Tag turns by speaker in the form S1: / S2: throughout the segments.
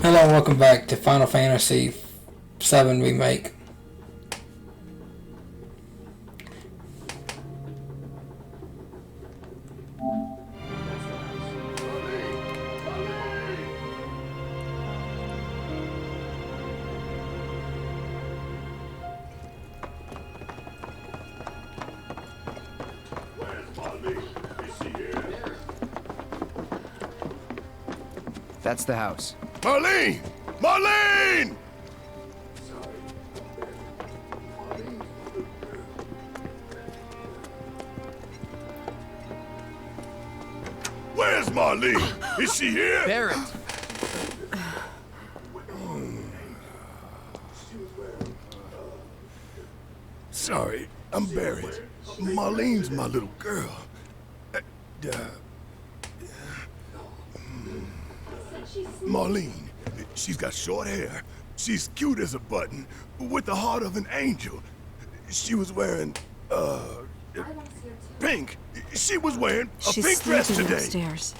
S1: Hello and welcome back to Final Fantasy VII Remake.
S2: That's the house.
S3: Marlene! Marlene! Where's Marlene? Is she here?
S2: Barrett!
S3: Sorry, I'm Barrett. Marlene's my little girl. Marlene, she's got short hair. She's cute as a button, with the heart of an angel. She was wearing, pink. She was wearing a pink dress today.
S4: Upstairs.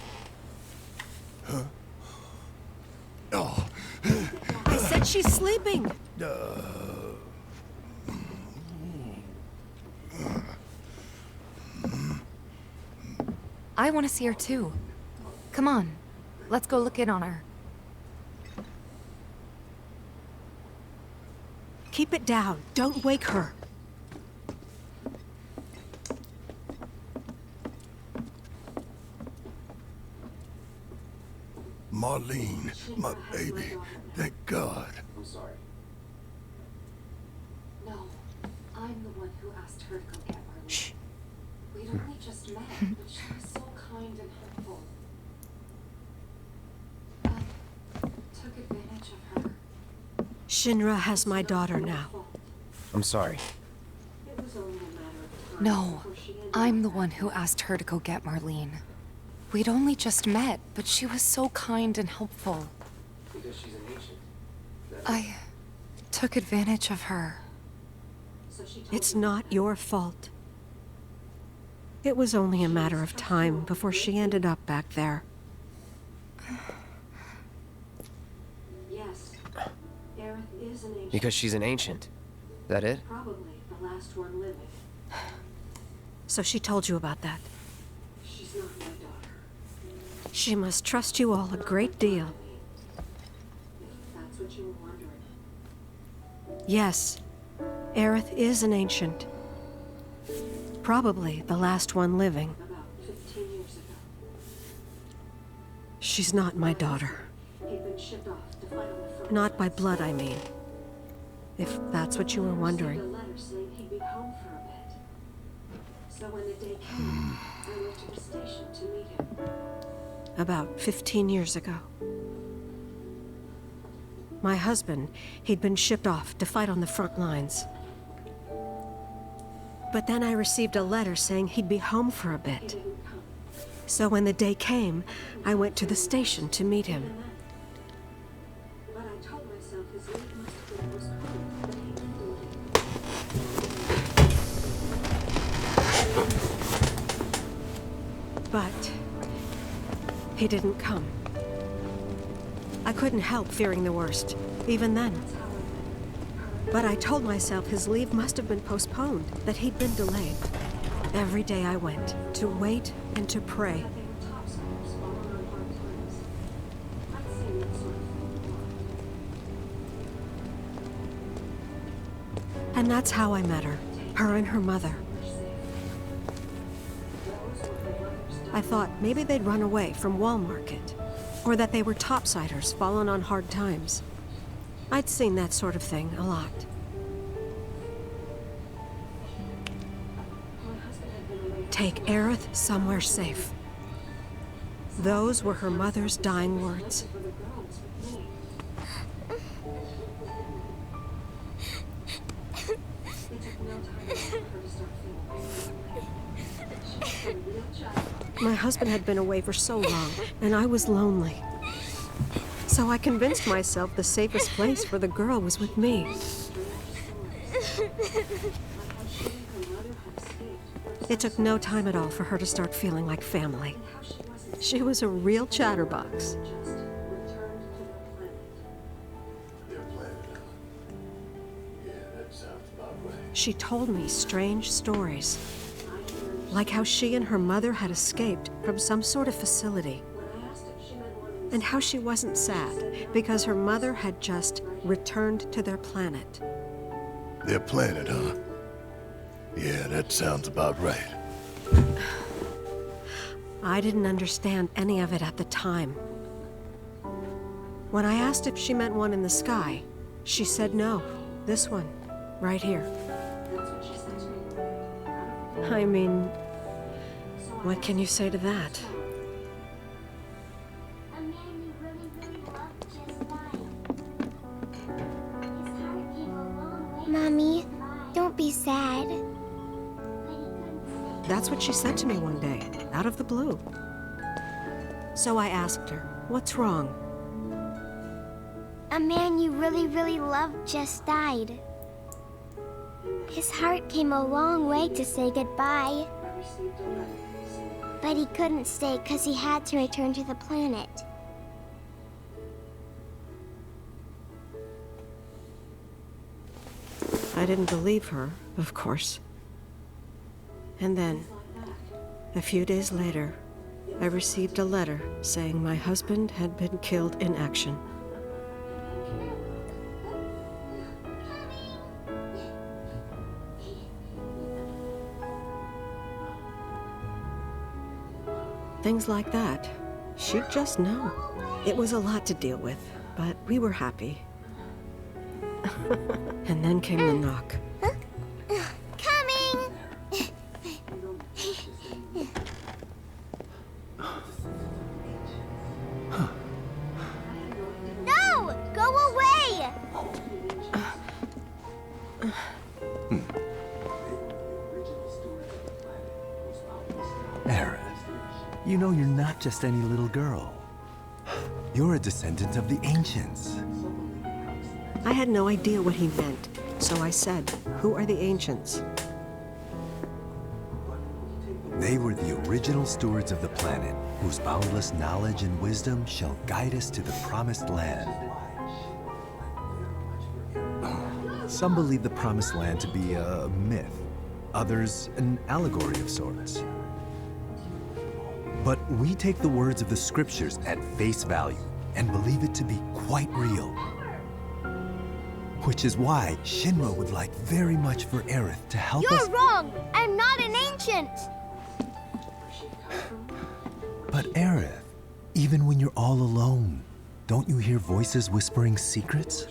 S3: Oh,
S4: I said she's sleeping.
S5: I want to see her too. Come on, let's go look in on her.
S4: Keep it down. Don't wake her.
S3: Marlene, my baby. Thank God.
S6: I'm sorry. No, I'm the one who asked her to go get Marlene.
S5: Shh.
S6: We'd only just met, but she was so kind and helpful. I took advantage of her.
S4: Shinra has my daughter now.
S2: I'm sorry.
S6: It was only a matter of time
S5: No,
S6: before she ended
S5: I'm the
S6: up
S5: one who asked her to go get Marlene. We'd only just met, but she was so kind and helpful.
S6: because she's an ancient.
S5: I took advantage of her.
S6: So she told
S4: It's
S6: me
S4: not your fault. It was only a matter of time before she ended up back there.
S6: yes. Aerith is an ancient.
S2: Because she's an ancient. That it?
S6: Probably the last one living.
S4: So she told you about that.
S6: She's not my daughter.
S4: She must trust you all a great deal.
S6: If that's what you were wondering.
S4: Yes, Aerith is an ancient. Probably the last one living.
S6: About 15 years ago,
S4: She's not my daughter.
S6: he'd been shipped off to fight on the front.
S4: Not by blood, I mean. If that's what you were
S6: Received
S4: wondering.
S6: a letter saying he'd be home for a bit. So when the day came, I went to the station to meet him.
S4: About 15 years ago. My husband, he'd been shipped off to fight on the front lines. But then I received a letter saying he'd be home for a
S6: He
S4: bit.
S6: didn't come.
S4: So when the day came, I went to the station to meet him.
S6: But I told myself his leave must have been postponed, but he didn't leave.
S4: But he didn't come. I couldn't help fearing the worst, even then. But I told myself his leave must have been postponed, that he'd been delayed. Every day I went, to wait and to pray.
S6: That they were topsiders falling on hard times. I'd seen that sort of thing before.
S4: And that's how I met her and her mother. I thought maybe they'd run away from Wall Market, or that they were topsiders fallen on hard times. I'd seen that sort of thing a lot. Take Aerith somewhere safe. Those were her mother's dying words.
S6: For the girls with me. It took no time for her to start feeling She was a real child.
S4: My husband had been away for so long, and I was lonely. So I convinced myself the safest place for the girl was with me.
S6: Like how she and her mother had escaped.
S4: It took no time at all for her to start feeling like family.
S6: How she wasn't
S4: She was a real chatterbox.
S6: just returned to the planet.
S4: She told me strange stories. Like how she and her mother had escaped from some sort of facility. And how she wasn't sad because her mother had just returned to their planet.
S3: Their planet, huh? Yeah, that sounds about right.
S4: I didn't understand any of it at the time. When I asked if she meant one in the sky, she said no. This one, right here. I mean, what can you say to that?
S7: A man you really, really loved just died. His heart came a long way. Mommy, don't be sad.
S4: That's what she said to me one day, out of the blue. So I asked her, what's wrong?
S7: A man you really, really loved just died. His heart came a long way to say goodbye. But he couldn't stay because he had to return to the planet.
S4: I didn't believe her, of course. And then, a few days later, I received a letter saying my husband had been killed in action. Things like that. She'd just know. It was a lot to deal with, but we were happy. And then came the knock.
S7: Coming! No! Go away!
S8: Aerith, you know you're not just any little girl. You're a descendant of the ancients.
S4: I had no idea what he meant, so I said, "Who are the ancients?"
S8: They were the original stewards of the planet, whose boundless knowledge and wisdom shall guide us to the promised land. Some believe the promised land to be a myth, others an allegory of sorts. But we take the words of the scriptures at face value and believe it to be quite real. Which is why Shinra would like very much for Aerith to help us.
S7: You're wrong! I'm not an ancient!
S8: But Aerith, even when you're all alone, don't you hear voices whispering secrets?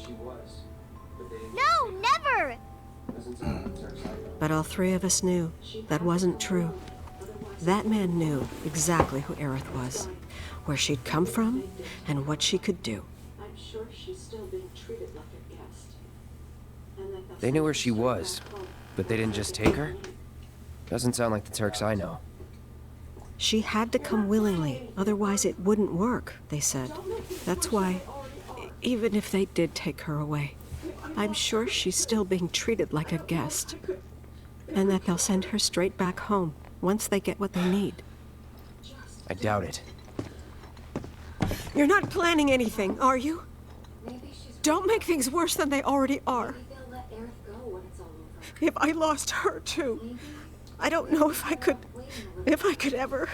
S7: No, never!
S4: But all three of us knew that wasn't true. That man knew exactly who Aerith was, where she'd come from, and what she could do.
S6: I'm sure she's still being treated like a guest. And that they'll
S2: They knew where she was, but they didn't just take her? Doesn't sound like the Turks I know.
S4: She had to come willingly, otherwise it wouldn't work, they said. That's why, even if they did take her away, I'm sure she's still being treated like a guest. And that they'll send her straight back home once they get what they need.
S2: I doubt it.
S4: You're not planning anything, are you? Don't make things worse than they already are.
S6: they'll let Aerith go when it's all over.
S4: If I lost her too, I don't know if I could ever.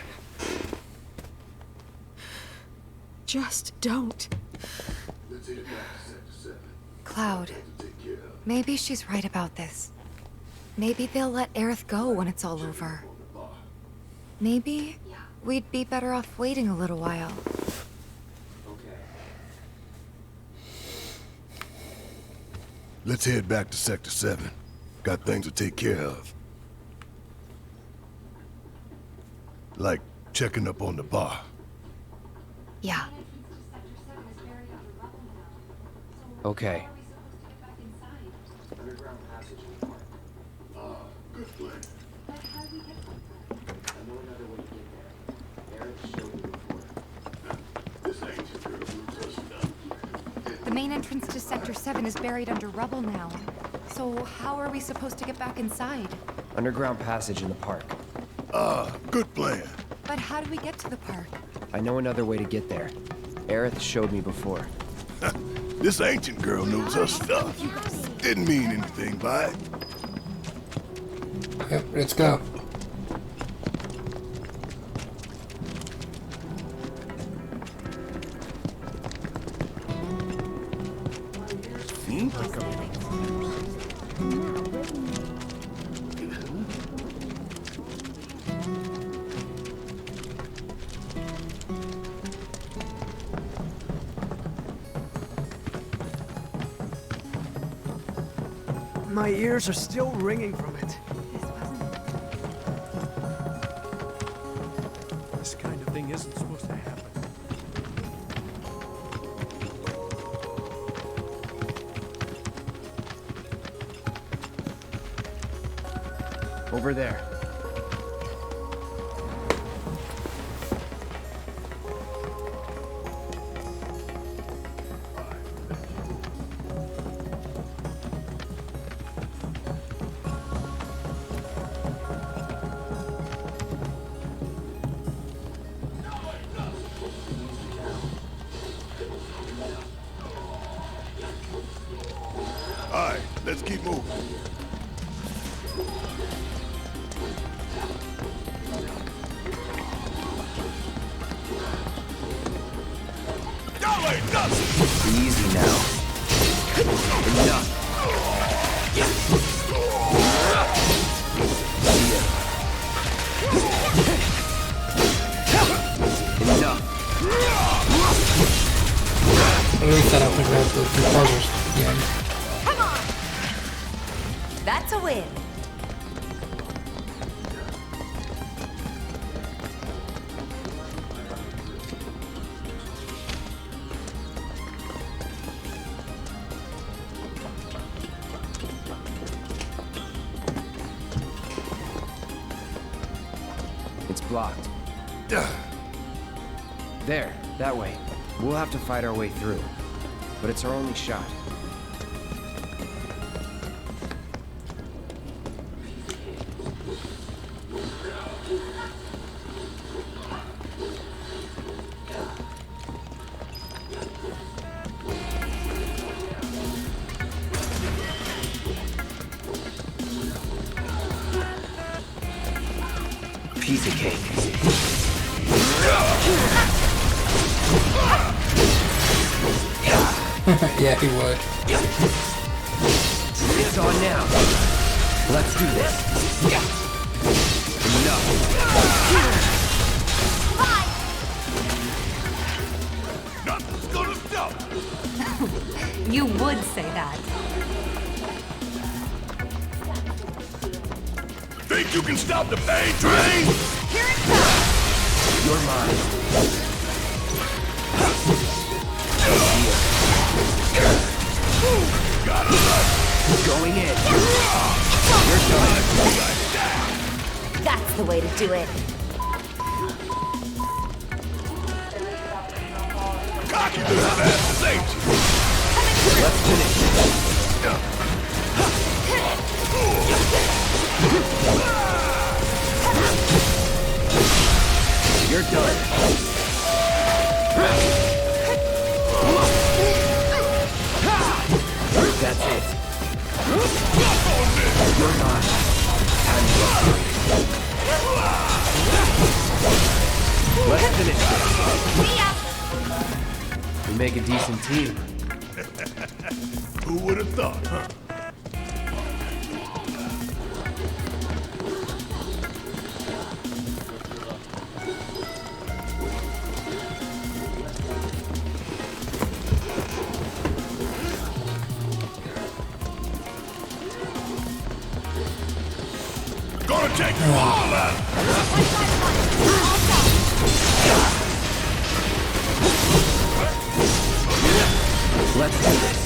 S4: Just don't.
S5: Cloud, maybe she's right about this. Maybe they'll let Aerith go when it's all over. Maybe we'd be better off waiting a little while.
S3: Let's head back to Sector 7. Got things to take care of. Like checking up on the bar.
S5: Yeah.
S2: Okay.
S3: Good plan. This ancient girl moves us up.
S5: The main entrance to Sector 7 is buried under rubble now. So how are we supposed to get back inside?
S2: Underground passage in the park.
S3: Good plan.
S5: But how do we get to the park?
S2: I know another way to get there. Aerith showed me before.
S3: This ancient girl knows her stuff. Didn't mean anything by it.
S1: Yep, let's go.
S9: My ears are still ringing from it. This kind of thing isn't supposed to happen.
S2: Over there.
S3: All right, let's keep moving. Y'all ain't nothing.
S2: Easy now. Enough. Enough.
S1: At least I don't think we have to do puzzles again.
S5: Come on! That's a win.
S2: It's blocked. There, that way. We'll have to fight our way through. But it's our only shot. Piece of cake.
S1: Yeah, he would.
S2: It's on now. Let's do this. Enough.
S3: Nothing's gonna stop.
S5: You would say that.
S3: Think you can stop the pain train?
S5: Here it comes!
S2: You're mine.
S3: Gotta run.
S2: Going in. You're done.
S5: That's the way to do it.
S3: Cocky little bastards, ain't you?
S2: Let's finish it. You're done. That's it. You're mine. Time to go. Let's finish this. We make a decent team.
S3: Who would have thought, huh? Gonna take you all out!
S2: Let's do this.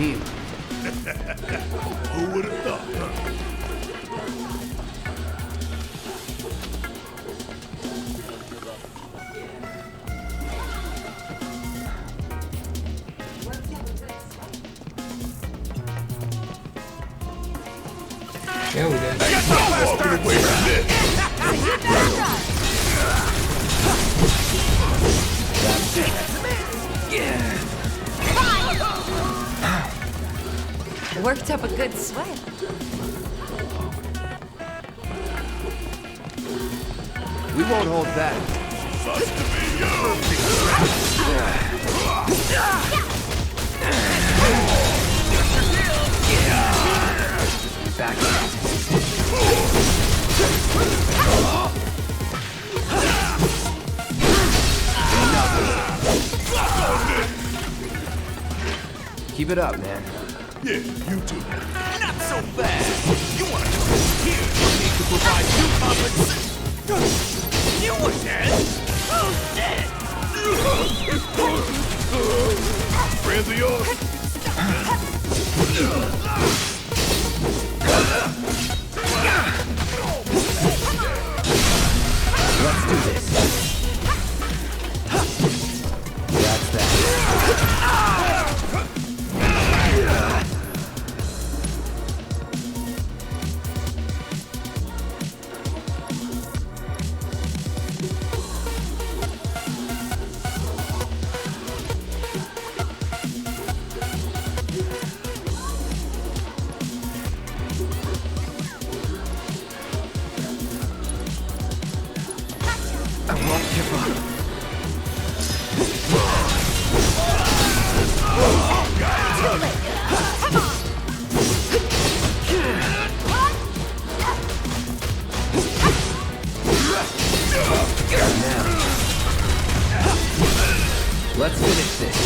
S2: team.
S3: Who would have thought, huh?
S1: Yeah, we did.
S3: Walking away from this.
S5: Worked up a good sweat.
S2: We won't hold back.
S3: Sucks to be you.
S2: Back. Keep it up, man.
S3: Yeah, you too.
S10: Not so fast. You want to come here? You need to provide you compensation. You were dead. Oh, dead.
S3: Friends of yours?
S2: Let's do this. That's that. I won't give up. Now. Let's finish this.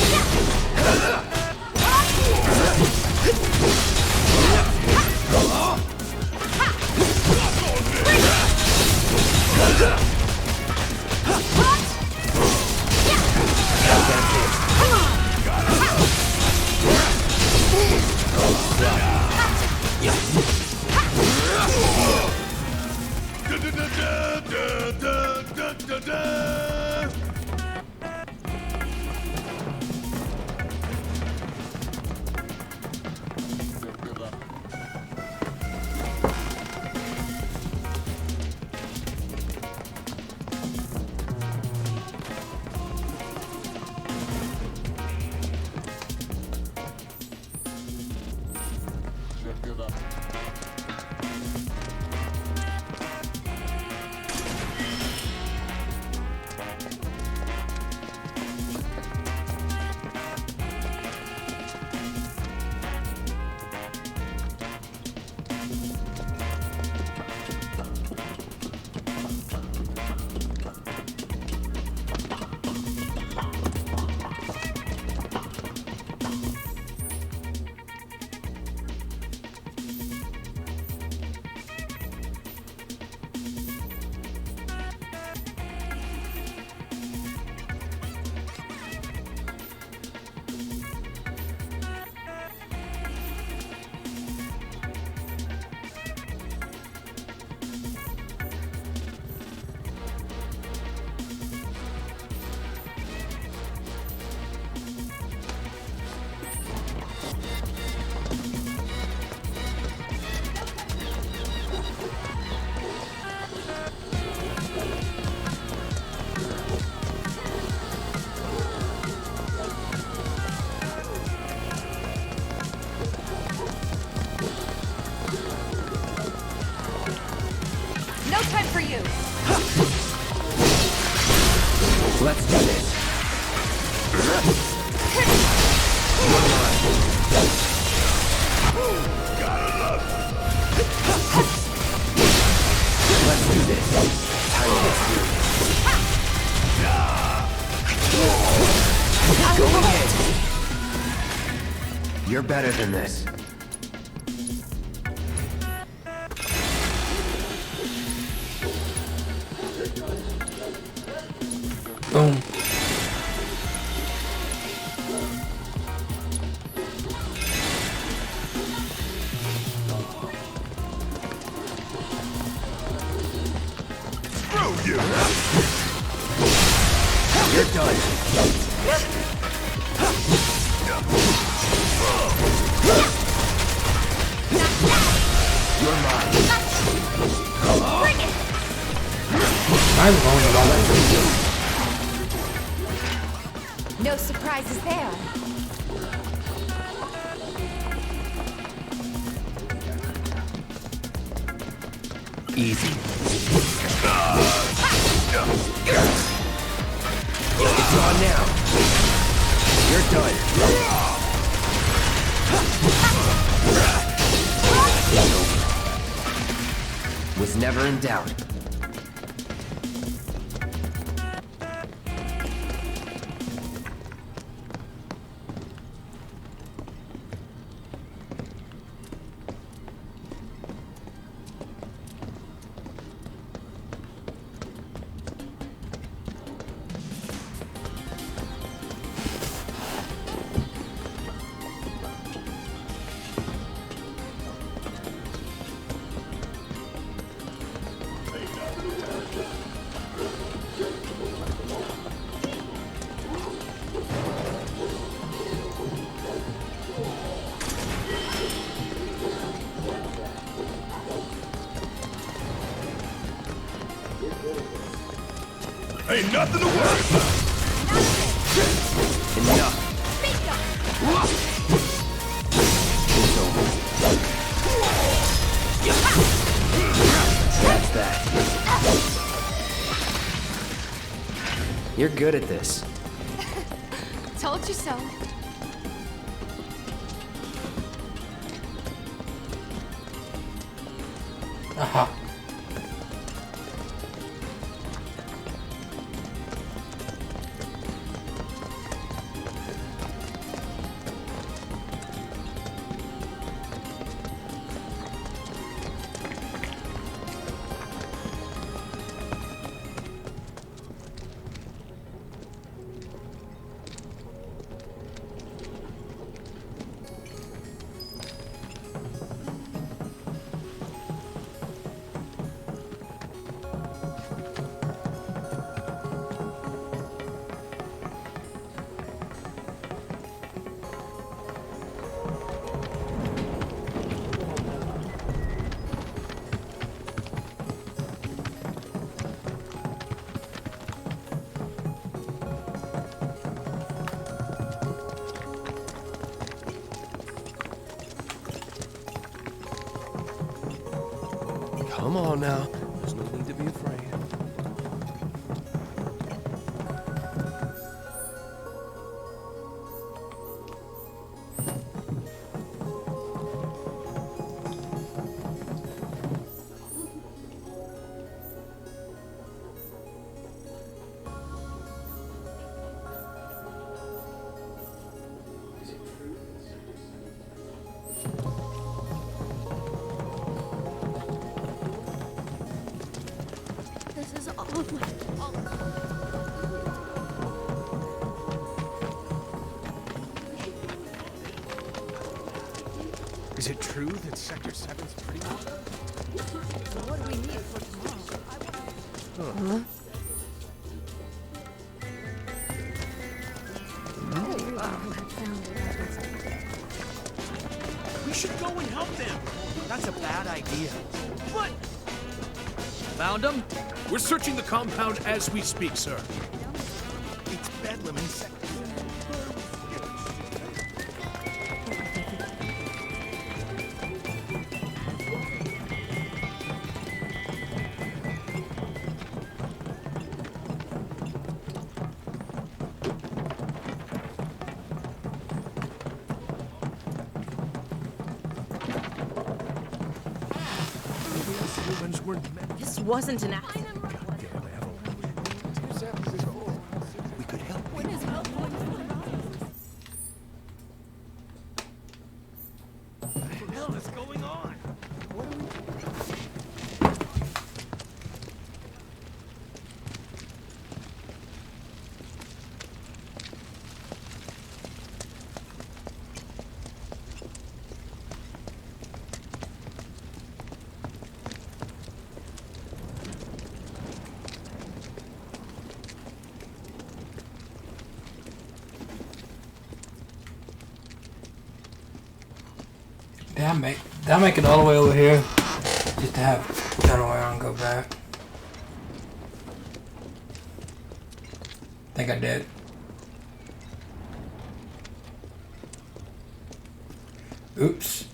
S5: No time for you.
S2: Let's do this. Let's do this. Time to get serious. Going in. You're better than this.
S1: Boom.
S3: show you!
S2: You're done. You're mine.
S5: Bring it!
S1: I'm going about that.
S5: No surprises there.
S2: Easy. It's on now. You're done. Was never in doubt.
S3: Ain't nothing to worry about.
S2: Enough. It's over. That's that. You're good at this.
S5: Told you so.
S1: Aha.
S2: Come on now.
S9: There's no need to be afraid.
S7: This is all my fault.
S9: Is it true that Sector 7's pretty much...
S7: So what do we need for tomorrow?
S10: We should go and help them. That's a bad idea. What? Found them? We're searching the compound as we speak, sir. It's Bedlam in Sector 7.
S9: Humans weren't meant...
S6: This wasn't an accident.
S9: Goddamn Evelyn. We could help.
S6: When is help going to
S10: What the hell is going on?
S1: Did I make it all the way over here? Just to have turn around and go back. Think I did. Oops.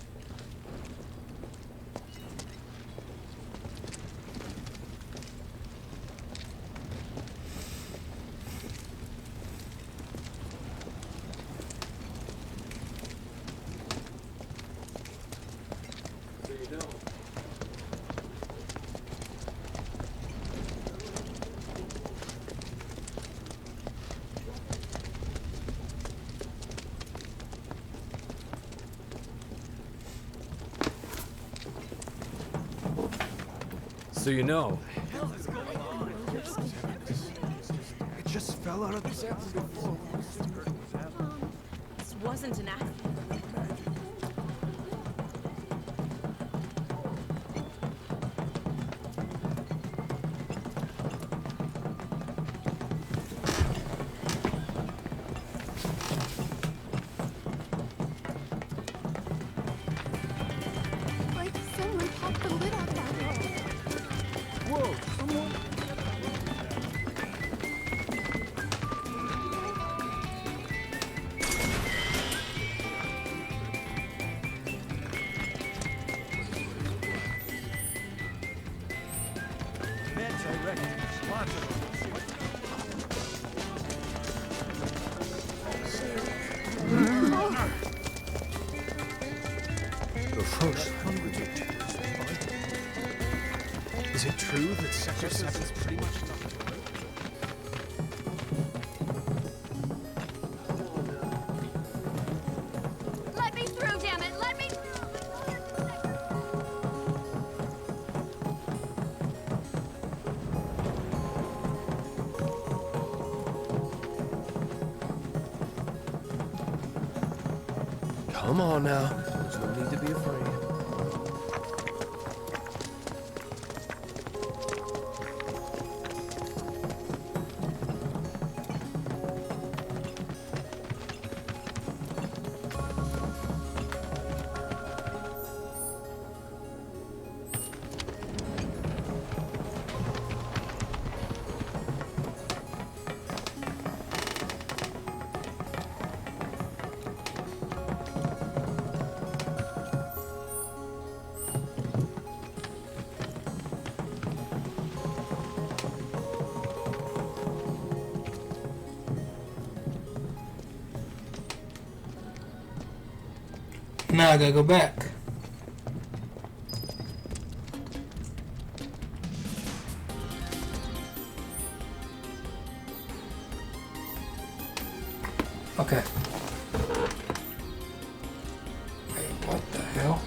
S10: So you know.
S9: It just fell out of the seven before.
S6: This wasn't an accident.
S7: Like someone popped the lid off that roll.
S9: Whoa, come on. Meds, I reckon. Lots of them.
S10: The first hundred of tickets.
S9: Is it true that Sector 7's pretty much stuck to it?
S7: Let me through, damn it! Let me through!
S10: Come on now. There's no need to be afraid.
S1: Now I gotta go back. Okay. Wait, what the hell?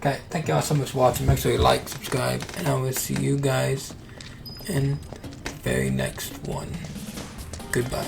S1: Okay, thank y'all so much for watching. Make sure you like, subscribe, and I will see you guys in the very next one. Goodbye.